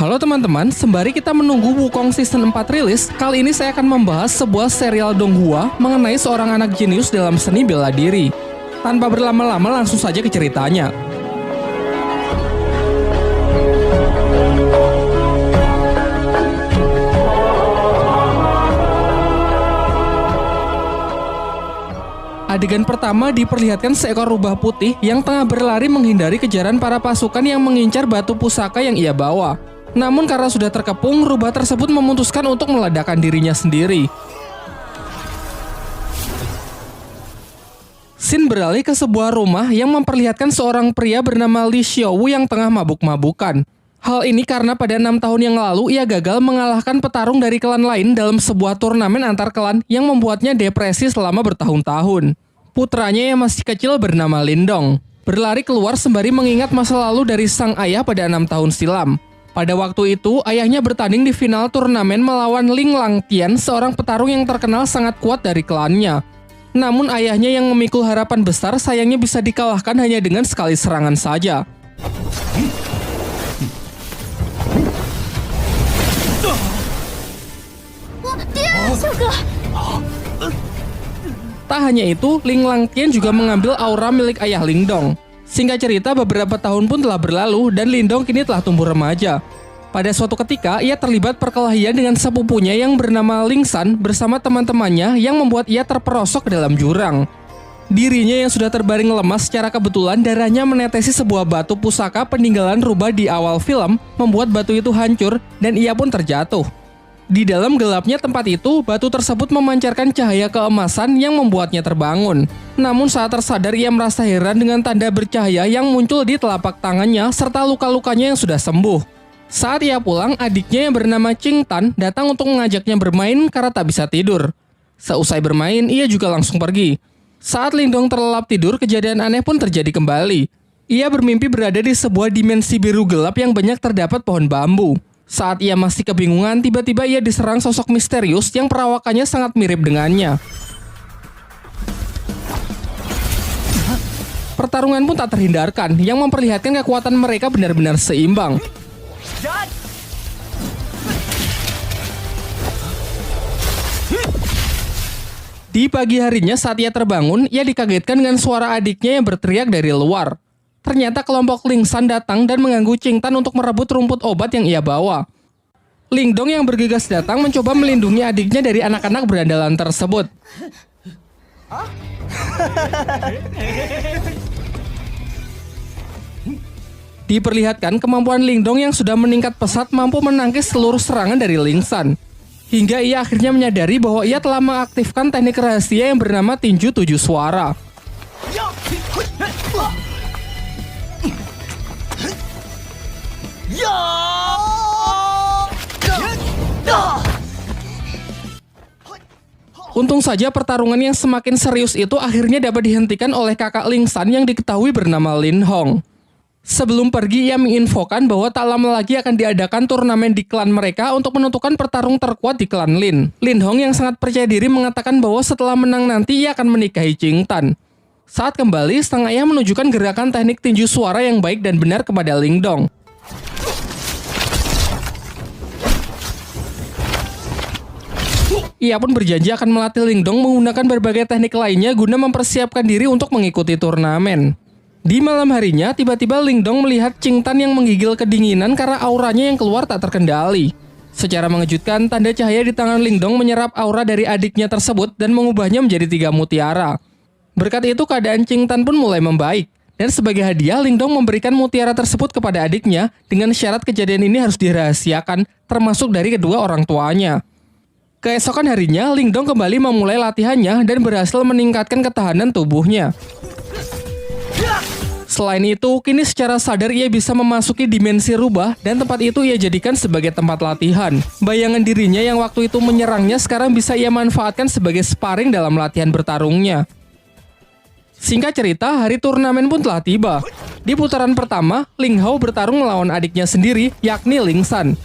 Halo teman-teman, sembari kita menunggu Wukong Season 4 rilis, kali ini saya akan membahas sebuah serial Donghua mengenai seorang anak jenius dalam seni bela diri. Tanpa berlama-lama langsung saja ke ceritanya. Adegan pertama diperlihatkan seekor rubah putih yang tengah berlari menghindari kejaran para pasukan yang mengincar batu pusaka yang ia bawa. Namun karena sudah terkepung, rubah tersebut memutuskan untuk meledakkan dirinya sendiri. Scene beralih ke sebuah rumah yang memperlihatkan seorang pria bernama Li Xiaowu yang tengah mabuk-mabukan. Hal ini karena pada 6 tahun yang lalu ia gagal mengalahkan petarung dari klan lain dalam sebuah turnamen antar klan yang membuatnya depresi selama bertahun-tahun. Putranya yang masih kecil bernama Lindong berlari keluar sembari mengingat masa lalu dari sang ayah pada 6 tahun silam. Pada waktu itu, ayahnya bertanding di final turnamen melawan Ling Langtian, seorang petarung yang terkenal sangat kuat dari klannya. Namun ayahnya yang memikul harapan besar sayangnya bisa dikalahkan hanya dengan sekali serangan saja. Tak hanya itu, Ling Langtian juga mengambil aura milik ayah Lindong. Singkat cerita, beberapa tahun pun telah berlalu dan Lindong kini telah tumbuh remaja. Pada suatu ketika, ia terlibat perkelahian dengan sepupunya yang bernama Ling San bersama teman-temannya yang membuat ia terperosok ke dalam jurang. Dirinya yang sudah terbaring lemas secara kebetulan darahnya menetesi sebuah batu pusaka peninggalan rubah di awal film, membuat batu itu hancur dan ia pun terjatuh. Di dalam gelapnya tempat itu, batu tersebut memancarkan cahaya keemasan yang membuatnya terbangun. Namun saat tersadar ia merasa heran dengan tanda bercahaya yang muncul di telapak tangannya serta luka-lukanya yang sudah sembuh. Saat ia pulang, adiknya yang bernama Qing Tan datang untuk mengajaknya bermain karena tak bisa tidur. Seusai bermain, ia juga langsung pergi. Saat Lindong terlelap tidur, kejadian aneh pun terjadi kembali. Ia bermimpi berada di sebuah dimensi biru gelap yang banyak terdapat pohon bambu. Saat ia masih kebingungan, tiba-tiba ia diserang sosok misterius yang perawakannya sangat mirip dengannya. Pertarungan pun tak terhindarkan, yang memperlihatkan kekuatan mereka benar-benar seimbang. Di pagi harinya saat ia terbangun, ia dikagetkan dengan suara adiknya yang berteriak dari luar. Ternyata kelompok Ling San datang dan mengganggu Qing Tan untuk merebut rumput obat yang ia bawa. Lindong yang bergegas datang mencoba melindungi adiknya dari anak-anak berandalan tersebut. Diperlihatkan kemampuan Lindong yang sudah meningkat pesat mampu menangkis seluruh serangan dari Ling San. Hingga ia akhirnya menyadari bahwa ia telah mengaktifkan teknik rahasia yang bernama tinju 7 suara. Untung saja pertarungan yang semakin serius itu akhirnya dapat dihentikan oleh kakak Ling San yang diketahui bernama Lin Hong. Sebelum pergi, ia menginfokan bahwa tak lama lagi akan diadakan turnamen di klan mereka untuk menentukan petarung terkuat di klan Lin. Lin Hong yang sangat percaya diri mengatakan bahwa setelah menang nanti ia akan menikahi Qing Tan. Saat kembali, sang ayah menunjukkan gerakan teknik tinju suara yang baik dan benar kepada Lindong. Ia pun berjanji akan melatih Lindong menggunakan berbagai teknik lainnya guna mempersiapkan diri untuk mengikuti turnamen. Di malam harinya, tiba-tiba Lindong melihat Qing Tan yang menggigil kedinginan karena auranya yang keluar tak terkendali. Secara mengejutkan, tanda cahaya di tangan Lindong menyerap aura dari adiknya tersebut dan mengubahnya menjadi 3 mutiara. Berkat itu, keadaan Qing Tan pun mulai membaik. Dan sebagai hadiah, Lindong memberikan mutiara tersebut kepada adiknya dengan syarat kejadian ini harus dirahasiakan, termasuk dari kedua orang tuanya. Keesokan harinya, Lindong kembali memulai latihannya dan berhasil meningkatkan ketahanan tubuhnya. Selain itu, kini secara sadar ia bisa memasuki dimensi rubah dan tempat itu ia jadikan sebagai tempat latihan. Bayangan dirinya yang waktu itu menyerangnya sekarang bisa ia manfaatkan sebagai sparring dalam latihan bertarungnya. Singkat cerita, hari turnamen pun telah tiba. Di putaran pertama, Ling Hao bertarung melawan adiknya sendiri, yakni Ling San.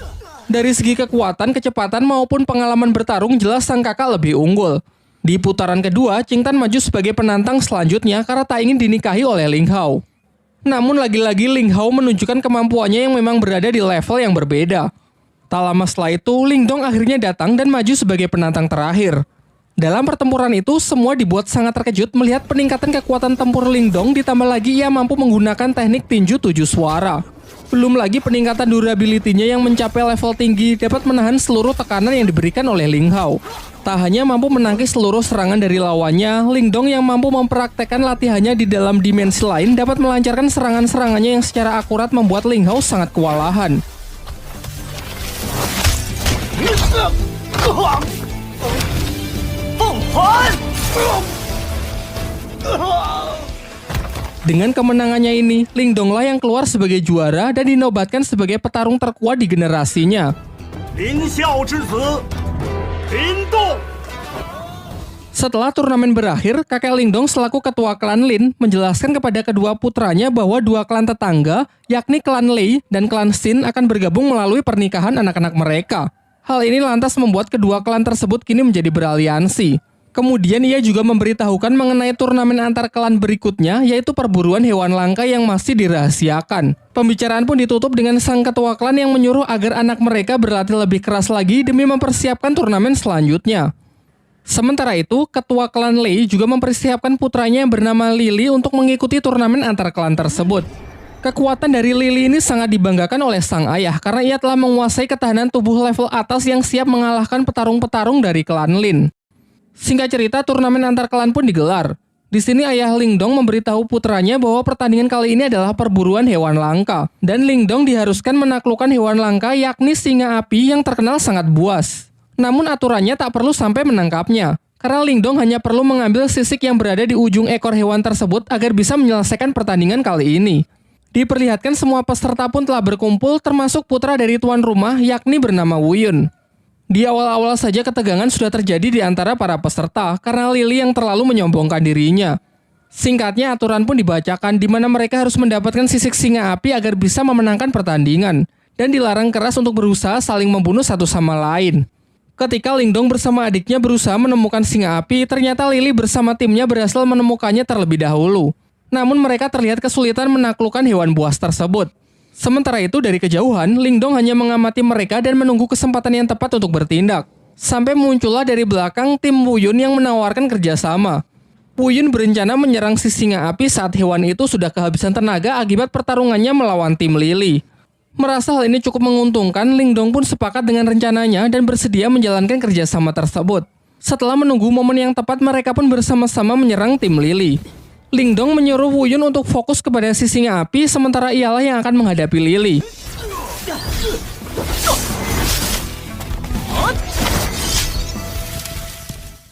Dari segi kekuatan, kecepatan maupun pengalaman bertarung jelas sang kakak lebih unggul. Di putaran kedua, Qing Tan maju sebagai penantang selanjutnya karena tak ingin dinikahi oleh Ling Hao. Namun lagi-lagi Ling Hao menunjukkan kemampuannya yang memang berada di level yang berbeda. Tak lama setelah itu, Ling Dong akhirnya datang dan maju sebagai penantang terakhir. Dalam pertempuran itu, semua dibuat sangat terkejut melihat peningkatan kekuatan tempur Ling Dong, ditambah lagi ia mampu menggunakan teknik tinju 7 suara. Belum lagi peningkatan durability-nya yang mencapai level tinggi dapat menahan seluruh tekanan yang diberikan oleh Ling Hao. Tak hanya mampu menangkis seluruh serangan dari lawannya, Ling Dong yang mampu mempraktekkan latihannya di dalam dimensi lain dapat melancarkan serangan-serangannya yang secara akurat membuat Ling Hao sangat kewalahan. Dengan kemenangannya ini, Ling Dong lah yang keluar sebagai juara dan dinobatkan sebagai petarung terkuat di generasinya. Setelah turnamen berakhir, kakek Ling Dong selaku ketua klan Lin menjelaskan kepada kedua putranya bahwa dua klan tetangga, yakni klan Lei dan klan Xin akan bergabung melalui pernikahan anak-anak mereka. Hal ini lantas membuat kedua klan tersebut kini menjadi beraliansi. Kemudian ia juga memberitahukan mengenai turnamen antar klan berikutnya, yaitu perburuan hewan langka yang masih dirahasiakan. Pembicaraan pun ditutup dengan sang ketua klan yang menyuruh agar anak mereka berlatih lebih keras lagi demi mempersiapkan turnamen selanjutnya. Sementara itu, ketua klan Lei juga mempersiapkan putranya yang bernama Lily untuk mengikuti turnamen antar klan tersebut. Kekuatan dari Lily ini sangat dibanggakan oleh sang ayah karena ia telah menguasai ketahanan tubuh level atas yang siap mengalahkan petarung-petarung dari klan Lin. Singkat cerita, turnamen antar klan pun digelar. Di sini ayah Ling Dong memberitahu putranya bahwa pertandingan kali ini adalah perburuan hewan langka. Dan Ling Dong diharuskan menaklukkan hewan langka yakni singa api yang terkenal sangat buas. Namun aturannya tak perlu sampai menangkapnya. Karena Ling Dong hanya perlu mengambil sisik yang berada di ujung ekor hewan tersebut agar bisa menyelesaikan pertandingan kali ini. Diperlihatkan semua peserta pun telah berkumpul termasuk putra dari tuan rumah yakni bernama Wu Yun. Di awal-awal saja ketegangan sudah terjadi di antara para peserta karena Lily yang terlalu menyombongkan dirinya. Singkatnya aturan pun dibacakan di mana mereka harus mendapatkan sisik singa api agar bisa memenangkan pertandingan dan dilarang keras untuk berusaha saling membunuh satu sama lain. Ketika Ling Dong bersama adiknya berusaha menemukan singa api, ternyata Lily bersama timnya berhasil menemukannya terlebih dahulu. Namun mereka terlihat kesulitan menaklukkan hewan buas tersebut. Sementara itu dari kejauhan, Ling Dong hanya mengamati mereka dan menunggu kesempatan yang tepat untuk bertindak. Sampai muncullah dari belakang tim Wu Yun yang menawarkan kerjasama. Wu Yun berencana menyerang si singa api saat hewan itu sudah kehabisan tenaga akibat pertarungannya melawan tim Lily. Merasa hal ini cukup menguntungkan, Ling Dong pun sepakat dengan rencananya dan bersedia menjalankan kerjasama tersebut. Setelah menunggu momen yang tepat, mereka pun bersama-sama menyerang tim Lily. Ling Dong menyuruh Wu Yun untuk fokus kepada si singa api, sementara ialah yang akan menghadapi Lily.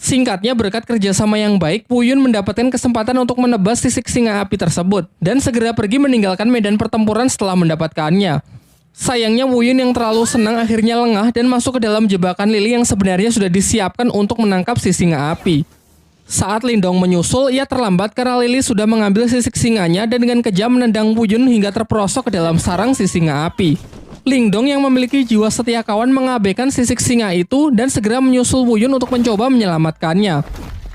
Singkatnya, berkat kerjasama yang baik, Wu Yun mendapatkan kesempatan untuk menebas sisik singa api tersebut dan segera pergi meninggalkan medan pertempuran setelah mendapatkannya. Sayangnya Wu Yun yang terlalu senang akhirnya lengah dan masuk ke dalam jebakan Lily yang sebenarnya sudah disiapkan untuk menangkap si singa api. Saat Ling Dong menyusul, ia terlambat karena Lily sudah mengambil sisik singanya dan dengan kejam menendang Wu Yun hingga terperosok ke dalam sarang si singa api. Ling Dong yang memiliki jiwa setia kawan mengabaikan sisik singa itu dan segera menyusul Wu Yun untuk mencoba menyelamatkannya.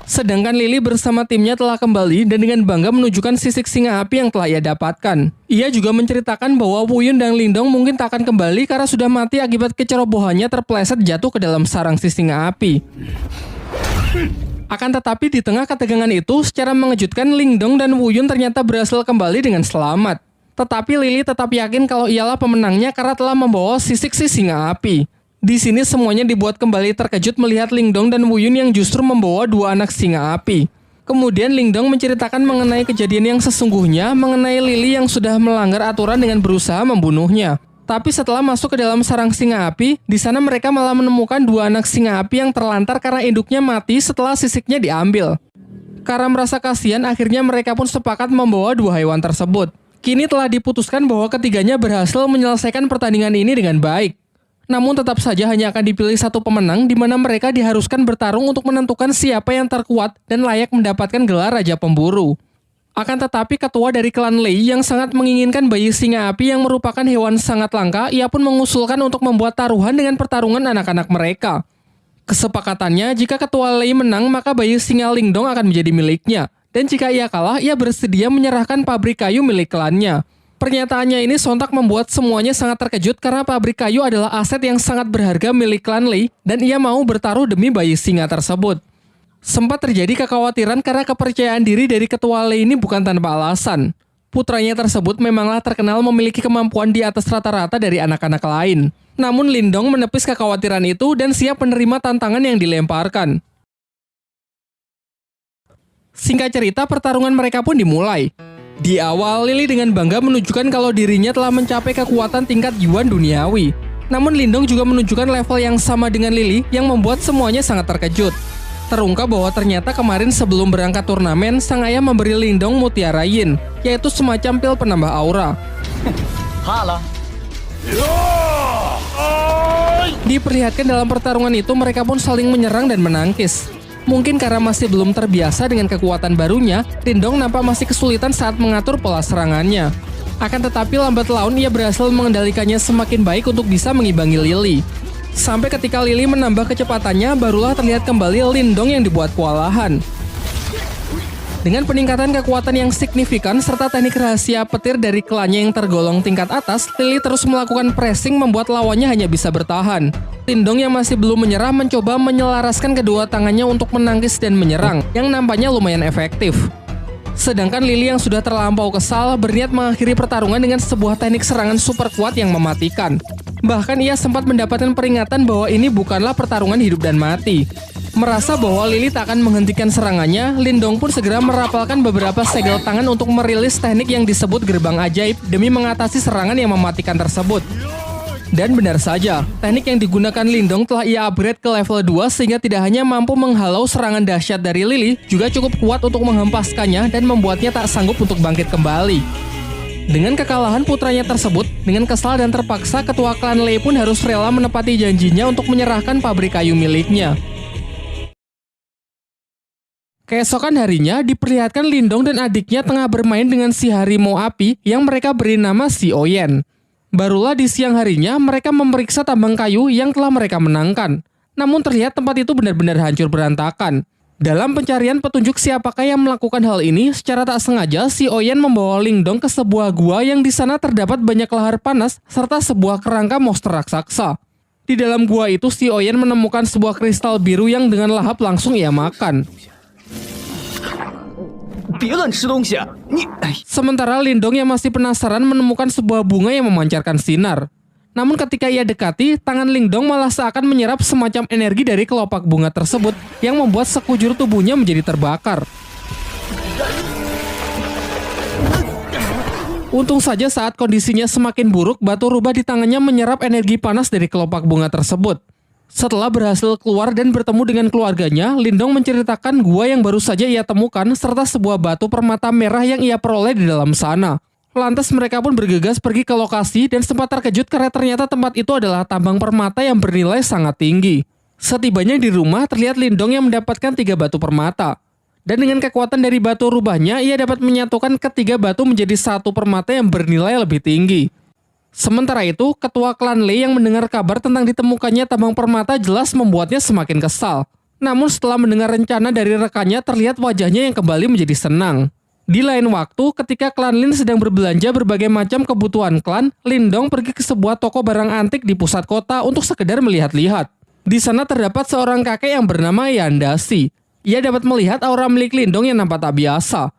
Sedangkan Lily bersama timnya telah kembali dan dengan bangga menunjukkan sisik singa api yang telah ia dapatkan. Ia juga menceritakan bahwa Wu Yun dan Ling Dong mungkin tak akan kembali karena sudah mati akibat kecerobohannya terpeleset jatuh ke dalam sarang si singa api. Akan tetapi di tengah ketegangan itu, secara mengejutkan Ling Dong dan Wu Yun ternyata berhasil kembali dengan selamat. Tetapi Lily tetap yakin kalau ialah pemenangnya karena telah membawa sisik si singa api. Di sini semuanya dibuat kembali terkejut melihat Ling Dong dan Wu Yun yang justru membawa dua anak singa api. Kemudian Ling Dong menceritakan mengenai kejadian yang sesungguhnya mengenai Lily yang sudah melanggar aturan dengan berusaha membunuhnya. Tapi setelah masuk ke dalam sarang singa api, di sana mereka malah menemukan dua anak singa api yang terlantar karena induknya mati setelah sisiknya diambil. Karena merasa kasihan, akhirnya mereka pun sepakat membawa dua hewan tersebut. Kini telah diputuskan bahwa ketiganya berhasil menyelesaikan pertandingan ini dengan baik. Namun tetap saja hanya akan dipilih satu pemenang di mana mereka diharuskan bertarung untuk menentukan siapa yang terkuat dan layak mendapatkan gelar Raja Pemburu. Akan tetapi ketua dari klan Lei yang sangat menginginkan bayi singa api yang merupakan hewan sangat langka, ia pun mengusulkan untuk membuat taruhan dengan pertarungan anak-anak mereka. Kesepakatannya, jika ketua Lei menang, maka bayi singa Ling Dong akan menjadi miliknya. Dan jika ia kalah, ia bersedia menyerahkan pabrik kayu milik klannya. Pernyataannya ini sontak membuat semuanya sangat terkejut karena pabrik kayu adalah aset yang sangat berharga milik klan Lei dan ia mau bertaruh demi bayi singa tersebut. Sempat terjadi kekhawatiran karena kepercayaan diri dari ketua Lei ini bukan tanpa alasan. Putranya tersebut memanglah terkenal memiliki kemampuan di atas rata-rata dari anak-anak lain. Namun Lindong menepis kekhawatiran itu dan siap menerima tantangan yang dilemparkan. Singkat cerita, pertarungan mereka pun dimulai. Di awal, Lily dengan bangga menunjukkan kalau dirinya telah mencapai kekuatan tingkat Yuan duniawi. Namun Lindong juga menunjukkan level yang sama dengan Lily yang membuat semuanya sangat terkejut. Terungkap bahwa ternyata kemarin sebelum berangkat turnamen, sang ayah memberi Lindong Mutiara Yin, yaitu semacam pil penambah aura. Diperlihatkan dalam pertarungan itu mereka pun saling menyerang dan menangkis. Mungkin karena masih belum terbiasa dengan kekuatan barunya, Lindong nampak masih kesulitan saat mengatur pola serangannya. Akan tetapi lambat laun ia berhasil mengendalikannya semakin baik untuk bisa mengimbangi Lily. Sampai ketika Lily menambah kecepatannya, barulah terlihat kembali Lindong yang dibuat kewalahan. Dengan peningkatan kekuatan yang signifikan serta teknik rahasia petir dari klannya yang tergolong tingkat atas, Lily terus melakukan pressing membuat lawannya hanya bisa bertahan. Lindong yang masih belum menyerah mencoba menyelaraskan kedua tangannya untuk menangkis dan menyerang, yang nampaknya lumayan efektif. Sedangkan Lily yang sudah terlampau kesal berniat mengakhiri pertarungan dengan sebuah teknik serangan super kuat yang mematikan. Bahkan ia sempat mendapatkan peringatan bahwa ini bukanlah pertarungan hidup dan mati. Merasa bahwa Lily tak akan menghentikan serangannya, Lindong pun segera merapalkan beberapa segel tangan untuk merilis teknik yang disebut gerbang ajaib demi mengatasi serangan yang mematikan tersebut. Dan benar saja, teknik yang digunakan Lindong telah ia upgrade ke level 2 sehingga tidak hanya mampu menghalau serangan dahsyat dari Lily, juga cukup kuat untuk menghempaskannya dan membuatnya tak sanggup untuk bangkit kembali. Dengan kekalahan putranya tersebut, dengan kesal dan terpaksa ketua klan Lei pun harus rela menepati janjinya untuk menyerahkan pabrik kayu miliknya. Keesokan harinya, diperlihatkan Lindong dan adiknya tengah bermain dengan si harimau api yang mereka beri nama si Oyen. Barulah di siang harinya, mereka memeriksa tambang kayu yang telah mereka menangkan. Namun terlihat tempat itu benar-benar hancur berantakan. Dalam pencarian petunjuk siapakah yang melakukan hal ini, secara tak sengaja si Oyen membawa Lindong ke sebuah gua yang di sana terdapat banyak lahar panas serta sebuah kerangka monster raksasa. Di dalam gua itu, si Oyen menemukan sebuah kristal biru yang dengan lahap langsung ia makan. Sementara Lindong yang masih penasaran menemukan sebuah bunga yang memancarkan sinar. Namun ketika ia dekati, tangan Lindong malah seakan menyerap semacam energi dari kelopak bunga tersebut yang membuat sekujur tubuhnya menjadi terbakar. Untung saja saat kondisinya semakin buruk, batu rubah di tangannya menyerap energi panas dari kelopak bunga tersebut. Setelah berhasil keluar dan bertemu dengan keluarganya, Lindong menceritakan gua yang baru saja ia temukan serta sebuah batu permata merah yang ia peroleh di dalam sana. Lantas mereka pun bergegas pergi ke lokasi dan sempat terkejut karena ternyata tempat itu adalah tambang permata yang bernilai sangat tinggi. Setibanya di rumah, terlihat Lindong yang mendapatkan 3 batu permata. Dan dengan kekuatan dari batu rubahnya, ia dapat menyatukan ketiga batu menjadi satu permata yang bernilai lebih tinggi. Sementara itu, ketua klan Lei yang mendengar kabar tentang ditemukannya tambang permata jelas membuatnya semakin kesal. Namun setelah mendengar rencana dari rekannya, terlihat wajahnya yang kembali menjadi senang. Di lain waktu, ketika klan Lin sedang berbelanja berbagai macam kebutuhan klan, Lindong pergi ke sebuah toko barang antik di pusat kota untuk sekedar melihat-lihat. Di sana terdapat seorang kakek yang bernama Yandasi. Ia dapat melihat aura milik Lindong yang nampak tak biasa.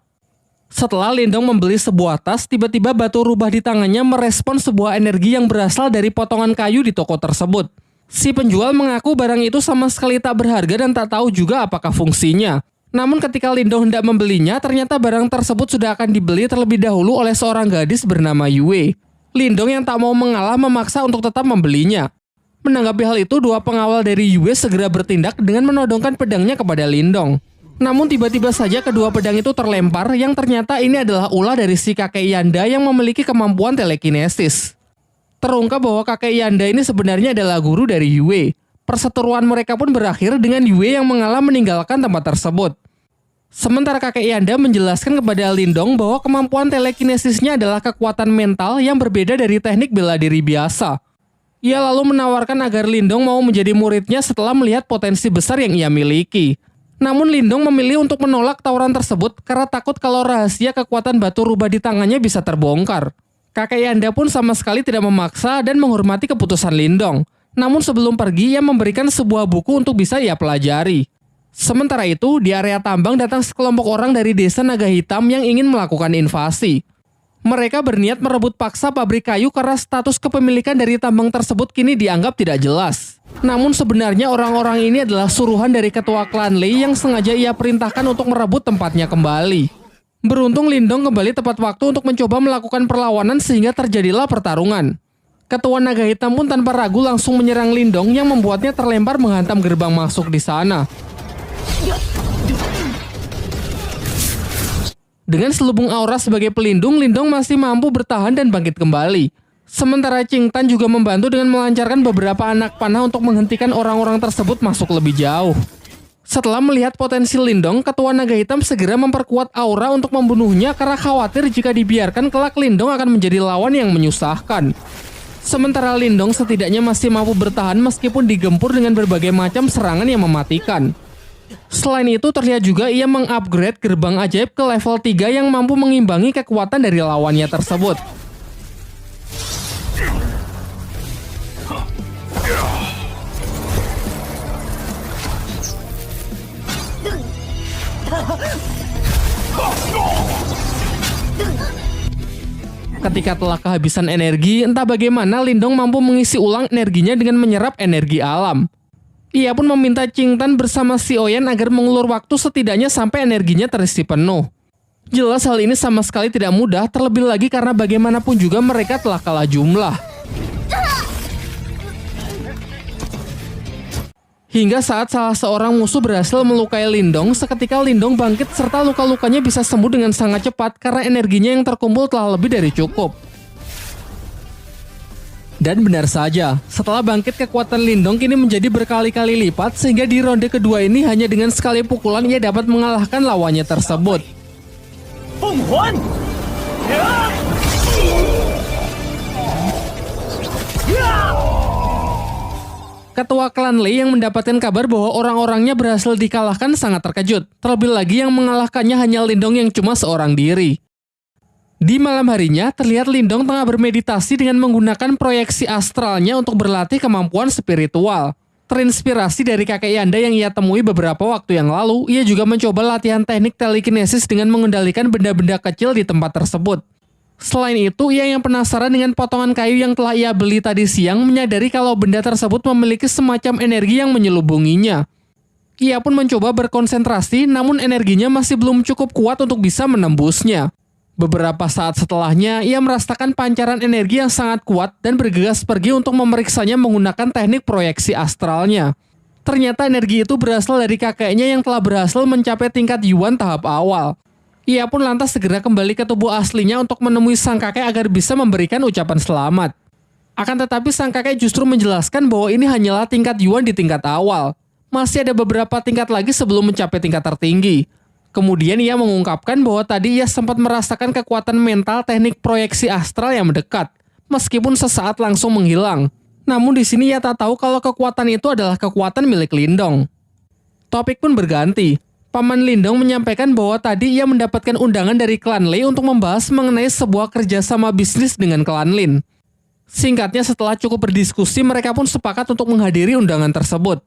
Setelah Lindong membeli sebuah tas, tiba-tiba batu rubah di tangannya merespon sebuah energi yang berasal dari potongan kayu di toko tersebut. Si penjual mengaku barang itu sama sekali tak berharga dan tak tahu juga apakah fungsinya. Namun ketika Lindong hendak membelinya, ternyata barang tersebut sudah akan dibeli terlebih dahulu oleh seorang gadis bernama Yue. Lindong yang tak mau mengalah memaksa untuk tetap membelinya. Menanggapi hal itu, 2 pengawal dari Yue segera bertindak dengan menodongkan pedangnya kepada Lindong. Namun tiba-tiba saja kedua pedang itu terlempar yang ternyata ini adalah ulah dari si kakek Yanda yang memiliki kemampuan telekinesis. Terungkap bahwa kakek Yanda ini sebenarnya adalah guru dari Yue. Perseteruan mereka pun berakhir dengan Yue yang mengalah meninggalkan tempat tersebut. Sementara kakek Yanda menjelaskan kepada Lindong bahwa kemampuan telekinesisnya adalah kekuatan mental yang berbeda dari teknik bela diri biasa. Ia lalu menawarkan agar Lindong mau menjadi muridnya setelah melihat potensi besar yang ia miliki. Namun Lindong memilih untuk menolak tawaran tersebut karena takut kalau rahasia kekuatan batu rubah di tangannya bisa terbongkar. Kakek Yanda pun sama sekali tidak memaksa dan menghormati keputusan Lindong. Namun sebelum pergi, ia memberikan sebuah buku untuk bisa ia pelajari. Sementara itu, di area tambang datang sekelompok orang dari desa Naga Hitam yang ingin melakukan invasi. Mereka berniat merebut paksa pabrik kayu karena status kepemilikan dari tambang tersebut kini dianggap tidak jelas. Namun sebenarnya orang-orang ini adalah suruhan dari ketua klan Lei yang sengaja ia perintahkan untuk merebut tempatnya kembali. Beruntung Lindong kembali tepat waktu untuk mencoba melakukan perlawanan sehingga terjadilah pertarungan. Ketua Naga Hitam pun tanpa ragu langsung menyerang Lindong yang membuatnya terlempar menghantam gerbang masuk di sana. Dengan selubung aura sebagai pelindung, Lindong masih mampu bertahan dan bangkit kembali. Sementara Qing Tan juga membantu dengan melancarkan beberapa anak panah untuk menghentikan orang-orang tersebut masuk lebih jauh. Setelah melihat potensi Lindong, Ketua Naga Hitam segera memperkuat aura untuk membunuhnya karena khawatir jika dibiarkan kelak Lindong akan menjadi lawan yang menyusahkan. Sementara Lindong setidaknya masih mampu bertahan meskipun digempur dengan berbagai macam serangan yang mematikan. Selain itu terlihat juga ia mengupgrade gerbang ajaib ke level 3 yang mampu mengimbangi kekuatan dari lawannya tersebut. Ketika telah kehabisan energi, entah bagaimana Lindong mampu mengisi ulang energinya dengan menyerap energi alam. Ia pun meminta Qing Tan bersama Si Oyan agar mengulur waktu setidaknya sampai energinya terisi penuh. Jelas hal ini sama sekali tidak mudah, terlebih lagi karena bagaimanapun juga mereka telah kalah jumlah. Hingga saat salah seorang musuh berhasil melukai Lindong, seketika Lindong bangkit serta luka-lukanya bisa sembuh dengan sangat cepat karena energinya yang terkumpul telah lebih dari cukup. Dan benar saja, setelah bangkit kekuatan Lindong kini menjadi berkali-kali lipat sehingga di ronde kedua ini hanya dengan sekali pukulan ia dapat mengalahkan lawannya tersebut. Ketua klan Lei yang mendapatkan kabar bahwa orang-orangnya berhasil dikalahkan sangat terkejut. Terlebih lagi yang mengalahkannya hanya Lindong yang cuma seorang diri. Di malam harinya, terlihat Lindong tengah bermeditasi dengan menggunakan proyeksi astralnya untuk berlatih kemampuan spiritual. Terinspirasi dari kakek Yanda yang ia temui beberapa waktu yang lalu, ia juga mencoba latihan teknik telekinesis dengan mengendalikan benda-benda kecil di tempat tersebut. Selain itu, ia yang penasaran dengan potongan kayu yang telah ia beli tadi siang menyadari kalau benda tersebut memiliki semacam energi yang menyelubunginya. Ia pun mencoba berkonsentrasi, namun energinya masih belum cukup kuat untuk bisa menembusnya. Beberapa saat setelahnya, ia merasakan pancaran energi yang sangat kuat dan bergegas pergi untuk memeriksanya menggunakan teknik proyeksi astralnya. Ternyata energi itu berasal dari kakeknya yang telah berhasil mencapai tingkat Yuan tahap awal. Ia pun lantas segera kembali ke tubuh aslinya untuk menemui sang kakek agar bisa memberikan ucapan selamat. Akan tetapi sang kakek justru menjelaskan bahwa ini hanyalah tingkat Yuan di tingkat awal. Masih ada beberapa tingkat lagi sebelum mencapai tingkat tertinggi. Kemudian ia mengungkapkan bahwa tadi ia sempat merasakan kekuatan mental teknik proyeksi astral yang mendekat, meskipun sesaat langsung menghilang. Namun di sini ia tak tahu kalau kekuatan itu adalah kekuatan milik Lindong. Topik pun berganti. Paman Lindong menyampaikan bahwa tadi ia mendapatkan undangan dari klan Lei untuk membahas mengenai sebuah kerjasama bisnis dengan klan Lin. Singkatnya setelah cukup berdiskusi, mereka pun sepakat untuk menghadiri undangan tersebut.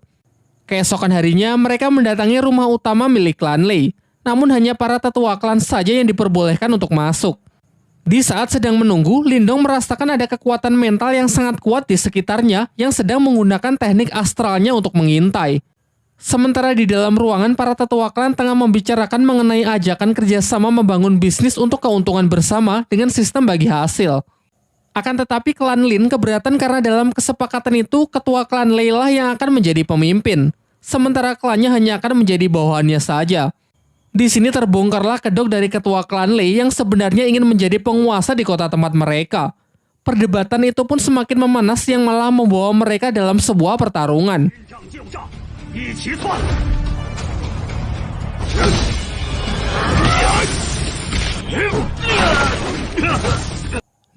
Keesokan harinya, mereka mendatangi rumah utama milik klan Lei. Namun hanya para tetua klan saja yang diperbolehkan untuk masuk. Di saat sedang menunggu, Lindong merasakan ada kekuatan mental yang sangat kuat di sekitarnya yang sedang menggunakan teknik astralnya untuk mengintai. Sementara di dalam ruangan, para tetua klan tengah membicarakan mengenai ajakan kerjasama membangun bisnis untuk keuntungan bersama dengan sistem bagi hasil. Akan tetapi klan Lin keberatan karena dalam kesepakatan itu, ketua klan Lei lah yang akan menjadi pemimpin. Sementara klannya hanya akan menjadi bawahannya saja. Di sini terbongkarlah kedok dari ketua klan Lei yang sebenarnya ingin menjadi penguasa di kota tempat mereka. Perdebatan itu pun semakin memanas yang malah membawa mereka dalam sebuah pertarungan.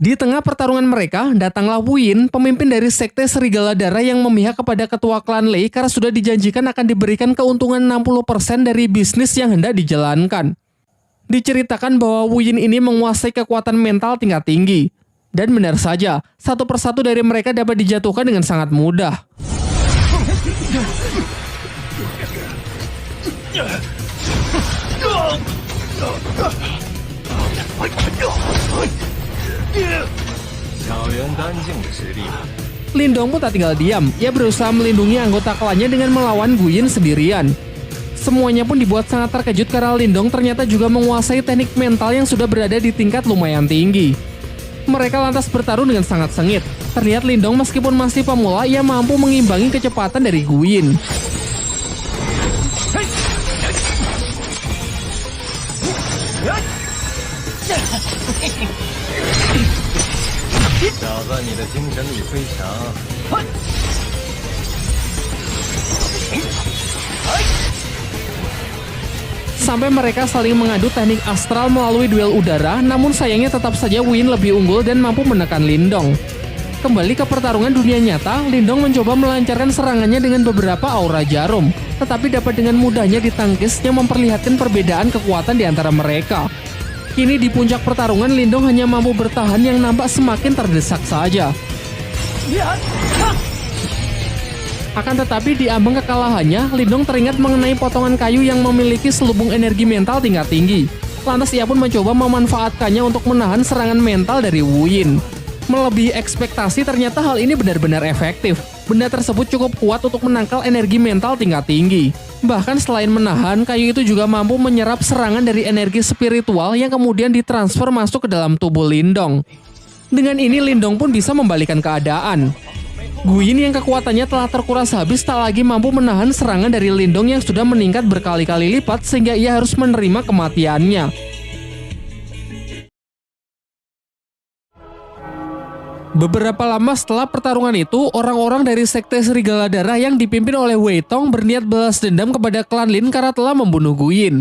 Di tengah pertarungan mereka, datanglah Wu Yin, pemimpin dari sekte Serigala Darah yang memihak kepada ketua klan Lei karena sudah dijanjikan akan diberikan keuntungan 60% dari bisnis yang hendak dijalankan. Diceritakan bahwa Wu Yin ini menguasai kekuatan mental tingkat tinggi. Dan benar saja, satu persatu dari mereka dapat dijatuhkan dengan sangat mudah. Lindong pun tak tinggal diam, ia berusaha melindungi anggota klannya dengan melawan Gu Yin sendirian. Semuanya pun dibuat sangat terkejut karena Lindong ternyata juga menguasai teknik mental yang sudah berada di tingkat lumayan tinggi. Mereka lantas bertarung dengan sangat sengit. Terlihat Lindong meskipun masih pemula, ia mampu mengimbangi kecepatan dari Gu Yin. Sampai mereka saling mengadu teknik astral melalui duel udara, namun sayangnya tetap saja Wu Yin lebih unggul dan mampu menekan Lindong. Kembali ke pertarungan dunia nyata, Lindong mencoba melancarkan serangannya dengan beberapa aura jarum, tetapi dapat dengan mudahnya ditangkis yang memperlihatkan perbedaan kekuatan di antara mereka. Kini di puncak pertarungan, Lindong hanya mampu bertahan yang nampak semakin terdesak saja. Akan tetapi di ambang kekalahannya, Lindong teringat mengenai potongan kayu yang memiliki selubung energi mental tingkat tinggi. Lantas ia pun mencoba memanfaatkannya untuk menahan serangan mental dari Wu Yin. Melebihi ekspektasi, ternyata hal ini benar-benar efektif. Benda tersebut cukup kuat untuk menangkal energi mental tingkat tinggi. Bahkan selain menahan, kayu itu juga mampu menyerap serangan dari energi spiritual yang kemudian ditransfer masuk ke dalam tubuh Lindong. Dengan ini Lindong pun bisa membalikan keadaan. Gu Yin yang kekuatannya telah terkuras habis tak lagi mampu menahan serangan dari Lindong yang sudah meningkat berkali-kali lipat sehingga ia harus menerima kematiannya. Beberapa lama setelah pertarungan itu, orang-orang dari sekte Serigala Darah yang dipimpin oleh Wei Tong berniat balas dendam kepada klan Lin karena telah membunuh Gu Yin.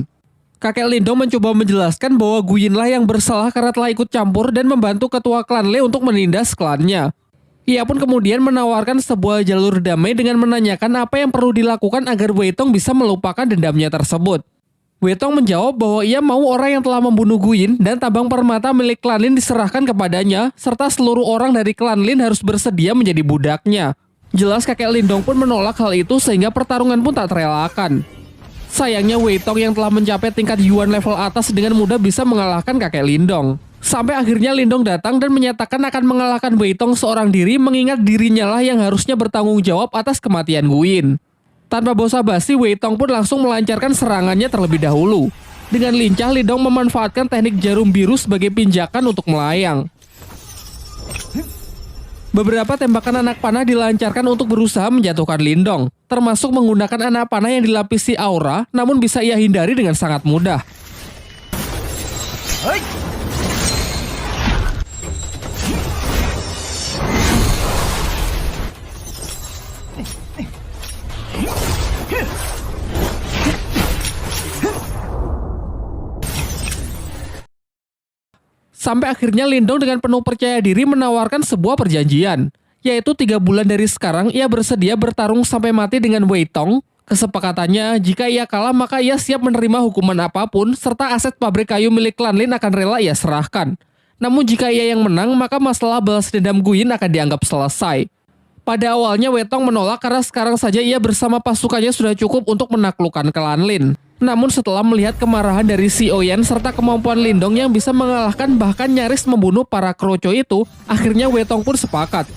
Kakek Lindong mencoba menjelaskan bahwa Gu Yin lah yang bersalah karena telah ikut campur dan membantu ketua klan Lei untuk menindas klannya. Ia pun kemudian menawarkan sebuah jalur damai dengan menanyakan apa yang perlu dilakukan agar Wei Tong bisa melupakan dendamnya tersebut. Wei Tong menjawab bahwa ia mau orang yang telah membunuh Gu Yin dan tabang permata milik klan Lin diserahkan kepadanya, serta seluruh orang dari klan Lin harus bersedia menjadi budaknya. Jelas kakek Lindong pun menolak hal itu sehingga pertarungan pun tak terelakkan. Sayangnya Wei Tong yang telah mencapai tingkat Yuan level atas dengan mudah bisa mengalahkan kakek Lindong. Sampai akhirnya Lindong datang dan menyatakan akan mengalahkan Wei Tong seorang diri, mengingat dirinya lah yang harusnya bertanggung jawab atas kematian Gu Yin. Tanpa basa-basi, Wei Tong pun langsung melancarkan serangannya terlebih dahulu. Dengan lincah, Lindong memanfaatkan teknik jarum biru sebagai pinjakan untuk melayang. Beberapa tembakan anak panah dilancarkan untuk berusaha menjatuhkan Lindong, termasuk menggunakan anak panah yang dilapisi aura, namun bisa ia hindari dengan sangat mudah. Sampai akhirnya Lindong dengan penuh percaya diri menawarkan sebuah perjanjian, yaitu 3 bulan dari sekarang ia bersedia bertarung sampai mati dengan Wei Tong. Kesepakatannya, jika ia kalah maka ia siap menerima hukuman apapun, serta aset pabrik kayu milik klan Lin akan rela ia serahkan. Namun jika ia yang menang, maka masalah balas dendam Gu Yin akan dianggap selesai. Pada awalnya Wei Tong menolak karena sekarang saja ia bersama pasukannya sudah cukup untuk menaklukkan klan Lin. Namun setelah melihat kemarahan dari Si Oyan serta kemampuan Lindong yang bisa mengalahkan bahkan nyaris membunuh para kroco itu, akhirnya Wei Tong pun sepakat.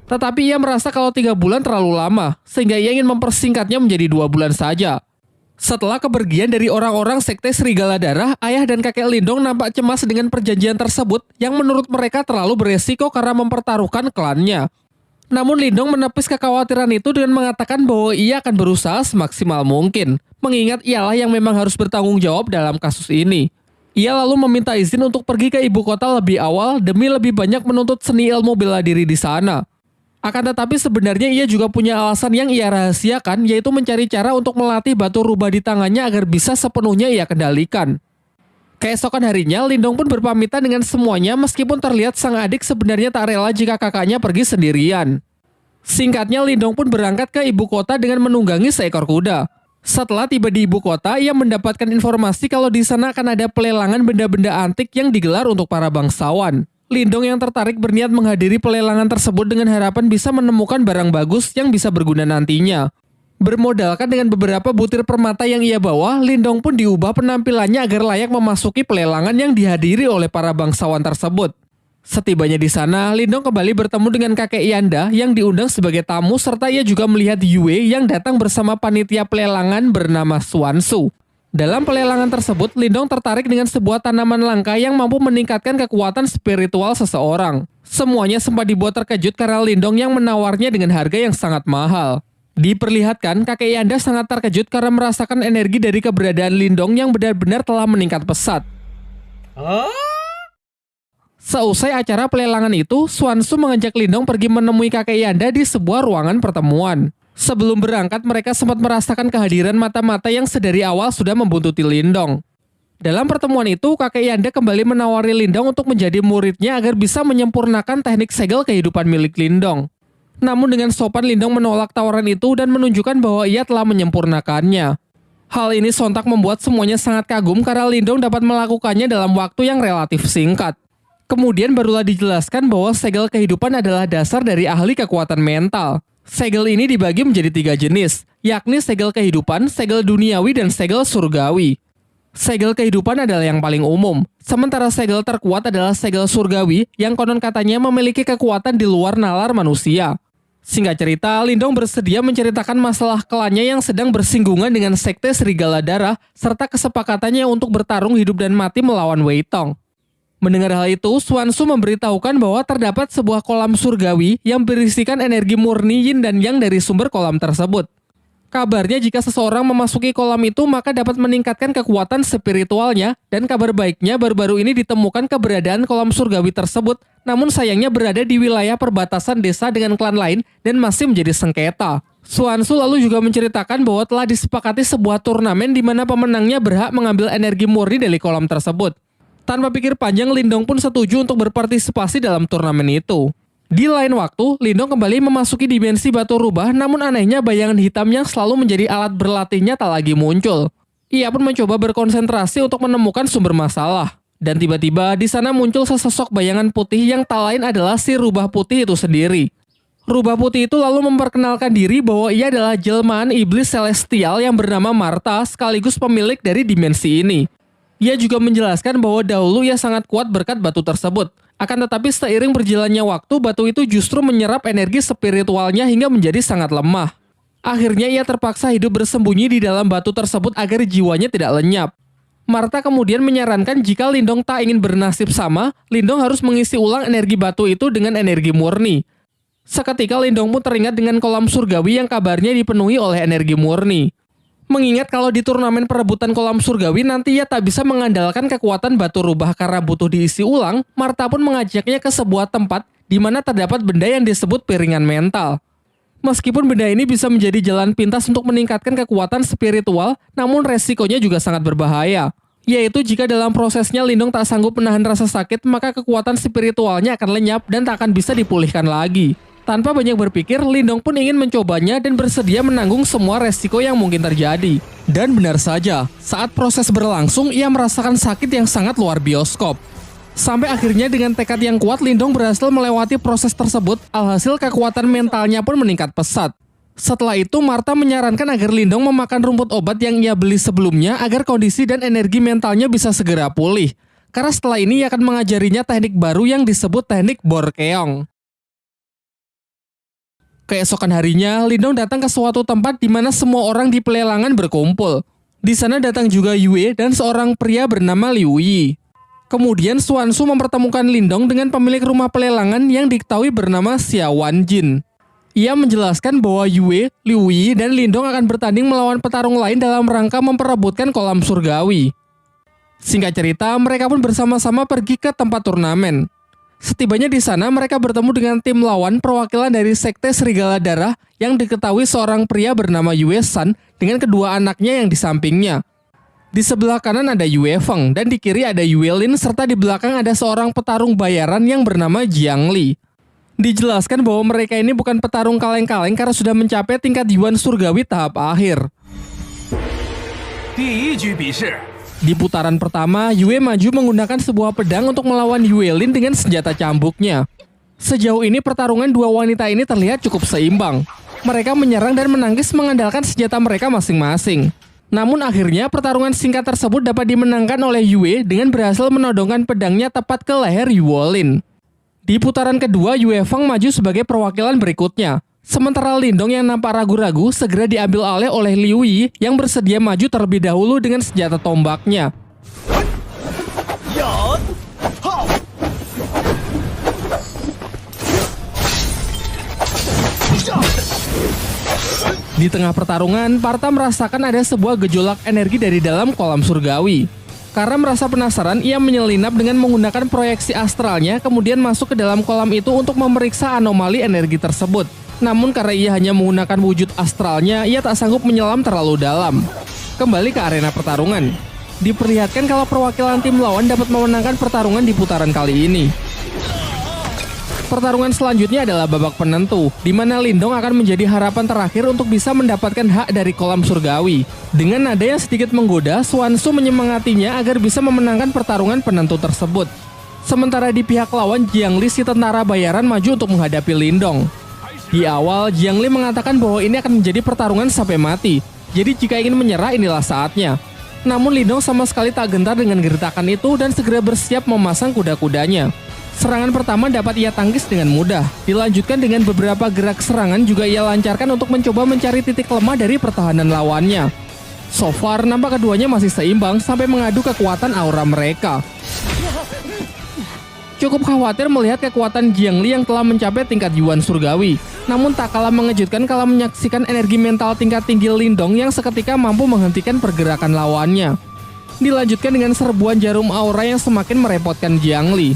Tetapi ia merasa kalau 3 bulan terlalu lama, sehingga ia ingin mempersingkatnya menjadi 2 bulan saja. Setelah kepergian dari orang-orang sekte Serigala Darah, ayah dan kakek Lindong nampak cemas dengan perjanjian tersebut yang menurut mereka terlalu beresiko karena mempertaruhkan klannya. Namun Lindong menepis kekhawatiran itu dengan mengatakan bahwa ia akan berusaha semaksimal mungkin, mengingat ialah yang memang harus bertanggung jawab dalam kasus ini. Ia lalu meminta izin untuk pergi ke ibu kota lebih awal demi lebih banyak menuntut seni ilmu bela diri di sana. Akan tetapi sebenarnya ia juga punya alasan yang ia rahasiakan, yaitu mencari cara untuk melatih batu rubah di tangannya agar bisa sepenuhnya ia kendalikan. Keesokan harinya, Lindong pun berpamitan dengan semuanya meskipun terlihat sang adik sebenarnya tak rela jika kakaknya pergi sendirian. Singkatnya, Lindong pun berangkat ke ibu kota dengan menunggangi seekor kuda. Setelah tiba di ibu kota, ia mendapatkan informasi kalau di sana akan ada pelelangan benda-benda antik yang digelar untuk para bangsawan. Lindong yang tertarik berniat menghadiri pelelangan tersebut dengan harapan bisa menemukan barang bagus yang bisa berguna nantinya. Bermodalkan dengan beberapa butir permata yang ia bawa, Lindong pun diubah penampilannya agar layak memasuki pelelangan yang dihadiri oleh para bangsawan tersebut. Setibanya di sana, Lindong kembali bertemu dengan kakek Yanda yang diundang sebagai tamu serta ia juga melihat Yue yang datang bersama panitia pelelangan bernama Xuansu. Dalam pelelangan tersebut, Lindong tertarik dengan sebuah tanaman langka yang mampu meningkatkan kekuatan spiritual seseorang. Semuanya sempat dibuat terkejut karena Lindong yang menawarnya dengan harga yang sangat mahal. Diperlihatkan, kakek Yanda sangat terkejut karena merasakan energi dari keberadaan Lindong yang benar-benar telah meningkat pesat. Seusai acara pelelangan itu, Xuansu mengajak Lindong pergi menemui kakek Yanda di sebuah ruangan pertemuan. Sebelum berangkat, mereka sempat merasakan kehadiran mata-mata yang sedari awal sudah membuntuti Lindong. Dalam pertemuan itu, kakek Yanda kembali menawari Lindong untuk menjadi muridnya agar bisa menyempurnakan teknik segel kehidupan milik Lindong. Namun dengan sopan Lindong menolak tawaran itu dan menunjukkan bahwa ia telah menyempurnakannya. Hal ini sontak membuat semuanya sangat kagum karena Lindong dapat melakukannya dalam waktu yang relatif singkat. Kemudian barulah dijelaskan bahwa segel kehidupan adalah dasar dari ahli kekuatan mental. Segel ini dibagi menjadi 3 jenis, yakni segel kehidupan, segel duniawi, dan segel surgawi. Segel kehidupan adalah yang paling umum, sementara segel terkuat adalah segel surgawi yang konon katanya memiliki kekuatan di luar nalar manusia. Singkat cerita, Lindong bersedia menceritakan masalah klannya yang sedang bersinggungan dengan sekte Serigala Darah serta kesepakatannya untuk bertarung hidup dan mati melawan Wei Tong. Mendengar hal itu, Xuansu memberitahukan bahwa terdapat sebuah kolam surgawi yang berisikan energi murni yin dan yang dari sumber kolam tersebut. Kabarnya jika seseorang memasuki kolam itu maka dapat meningkatkan kekuatan spiritualnya, dan kabar baiknya baru-baru ini ditemukan keberadaan kolam surgawi tersebut, namun sayangnya berada di wilayah perbatasan desa dengan klan lain dan masih menjadi sengketa. Xuansu lalu juga menceritakan bahwa telah disepakati sebuah turnamen di mana pemenangnya berhak mengambil energi murni dari kolam tersebut. Tanpa pikir panjang, Lindong pun setuju untuk berpartisipasi dalam turnamen itu. Di lain waktu, Lindong kembali memasuki dimensi batu rubah, namun anehnya bayangan hitam yang selalu menjadi alat berlatihnya tak lagi muncul. Ia pun mencoba berkonsentrasi untuk menemukan sumber masalah. Dan tiba-tiba di sana muncul sesosok bayangan putih yang tak lain adalah si rubah putih itu sendiri. Rubah putih itu lalu memperkenalkan diri bahwa ia adalah jelmaan iblis celestial yang bernama Martha sekaligus pemilik dari dimensi ini. Ia juga menjelaskan bahwa dahulu ia sangat kuat berkat batu tersebut. Akan tetapi seiring berjalannya waktu, batu itu justru menyerap energi spiritualnya hingga menjadi sangat lemah. Akhirnya ia terpaksa hidup bersembunyi di dalam batu tersebut agar jiwanya tidak lenyap. Martha kemudian menyarankan jika Lindong tak ingin bernasib sama, Lindong harus mengisi ulang energi batu itu dengan energi murni. Seketika Lindong pun teringat dengan kolam surgawi yang kabarnya dipenuhi oleh energi murni. Mengingat kalau di turnamen perebutan kolam surgawi nanti ia tak bisa mengandalkan kekuatan batu rubah karena butuh diisi ulang, Martha pun mengajaknya ke sebuah tempat di mana terdapat benda yang disebut piringan mental. Meskipun benda ini bisa menjadi jalan pintas untuk meningkatkan kekuatan spiritual, namun resikonya juga sangat berbahaya. Yaitu jika dalam prosesnya Lindong tak sanggup menahan rasa sakit, maka kekuatan spiritualnya akan lenyap dan tak akan bisa dipulihkan lagi. Tanpa banyak berpikir, Lindong pun ingin mencobanya dan bersedia menanggung semua resiko yang mungkin terjadi. Dan benar saja, saat proses berlangsung, ia merasakan sakit yang sangat luar bioskop. Sampai akhirnya dengan tekad yang kuat, Lindong berhasil melewati proses tersebut, alhasil kekuatan mentalnya pun meningkat pesat. Setelah itu, Martha menyarankan agar Lindong memakan rumput obat yang ia beli sebelumnya agar kondisi dan energi mentalnya bisa segera pulih. Karena setelah ini ia akan mengajarinya teknik baru yang disebut teknik Borkeong. Keesokan harinya, Lindong datang ke suatu tempat di mana semua orang di pelelangan berkumpul. Di sana datang juga Yue dan seorang pria bernama Liu Yi. Kemudian Xuansu mempertemukan Lindong dengan pemilik rumah pelelangan yang diketahui bernama Xia Wanjin. Ia menjelaskan bahwa Yue, Liu Yi, dan Lindong akan bertanding melawan petarung lain dalam rangka memperebutkan kolam surgawi. Singkat cerita, mereka pun bersama-sama pergi ke tempat turnamen. Setibanya di sana, mereka bertemu dengan tim lawan perwakilan dari Sekte Serigala Darah yang diketahui seorang pria bernama Yue San dengan kedua anaknya yang di sampingnya. Di sebelah kanan ada Yue Feng dan di kiri ada Yue Lin serta di belakang ada seorang petarung bayaran yang bernama Jiang Li. Dijelaskan bahwa mereka ini bukan petarung kaleng-kaleng karena sudah mencapai tingkat Yuan Surgawi tahap akhir. Di putaran pertama, Yue maju menggunakan sebuah pedang untuk melawan Yue Lin dengan senjata cambuknya. Sejauh ini pertarungan dua wanita ini terlihat cukup seimbang. Mereka menyerang dan menangkis mengandalkan senjata mereka masing-masing. Namun akhirnya pertarungan singkat tersebut dapat dimenangkan oleh Yue dengan berhasil menodongkan pedangnya tepat ke leher Yue Lin. Di putaran kedua, Yue Feng maju sebagai perwakilan berikutnya. Sementara Lindong yang nampak ragu-ragu segera diambil alih oleh Liu Yi yang bersedia maju terlebih dahulu dengan senjata tombaknya. Di tengah pertarungan, Partha merasakan ada sebuah gejolak energi dari dalam kolam surgawi. Karena merasa penasaran, ia menyelinap dengan menggunakan proyeksi astralnya kemudian masuk ke dalam kolam itu untuk memeriksa anomali energi tersebut. Namun karena ia hanya menggunakan wujud astralnya, ia tak sanggup menyelam terlalu dalam. Kembali ke arena pertarungan. Diperlihatkan kalau perwakilan tim lawan dapat memenangkan pertarungan di putaran kali ini. Pertarungan selanjutnya adalah babak penentu, di mana Lindong akan menjadi harapan terakhir untuk bisa mendapatkan hak dari kolam surgawi. Dengan nada yang sedikit menggoda, Xuanzu menyemangatinya agar bisa memenangkan pertarungan penentu tersebut. Sementara di pihak lawan, Jiang Li si tentara bayaran maju untuk menghadapi Lindong. Di awal, Jiang Li mengatakan bahwa ini akan menjadi pertarungan sampai mati. Jadi jika ingin menyerah, inilah saatnya. Namun Lindong sama sekali tak gentar dengan gertakan itu dan segera bersiap memasang kuda-kudanya. Serangan pertama dapat ia tangkis dengan mudah. Dilanjutkan dengan beberapa gerak serangan juga ia lancarkan untuk mencoba mencari titik lemah dari pertahanan lawannya. So far, nampak keduanya masih seimbang sampai mengadu kekuatan aura mereka. Cukup khawatir melihat kekuatan Jiang Li yang telah mencapai tingkat Yuan Surgawi. Namun tak kalah mengejutkan kalau menyaksikan energi mental tingkat tinggi Lindong yang seketika mampu menghentikan pergerakan lawannya. Dilanjutkan dengan serbuan jarum aura yang semakin merepotkan Jiang Li.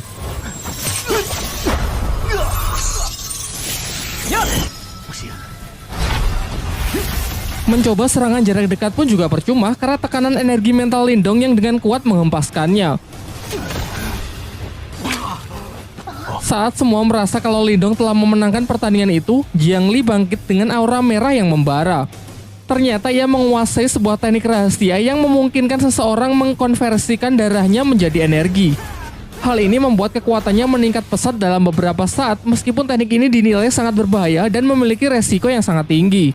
Mencoba serangan jarak dekat pun juga percuma karena tekanan energi mental Lindong yang dengan kuat menghempaskannya. Saat semua merasa kalau Lindong telah memenangkan pertandingan itu, Jiang Li bangkit dengan aura merah yang membara. Ternyata ia menguasai sebuah teknik rahasia yang memungkinkan seseorang mengkonversikan darahnya menjadi energi. Hal ini membuat kekuatannya meningkat pesat dalam beberapa saat meskipun teknik ini dinilai sangat berbahaya dan memiliki resiko yang sangat tinggi.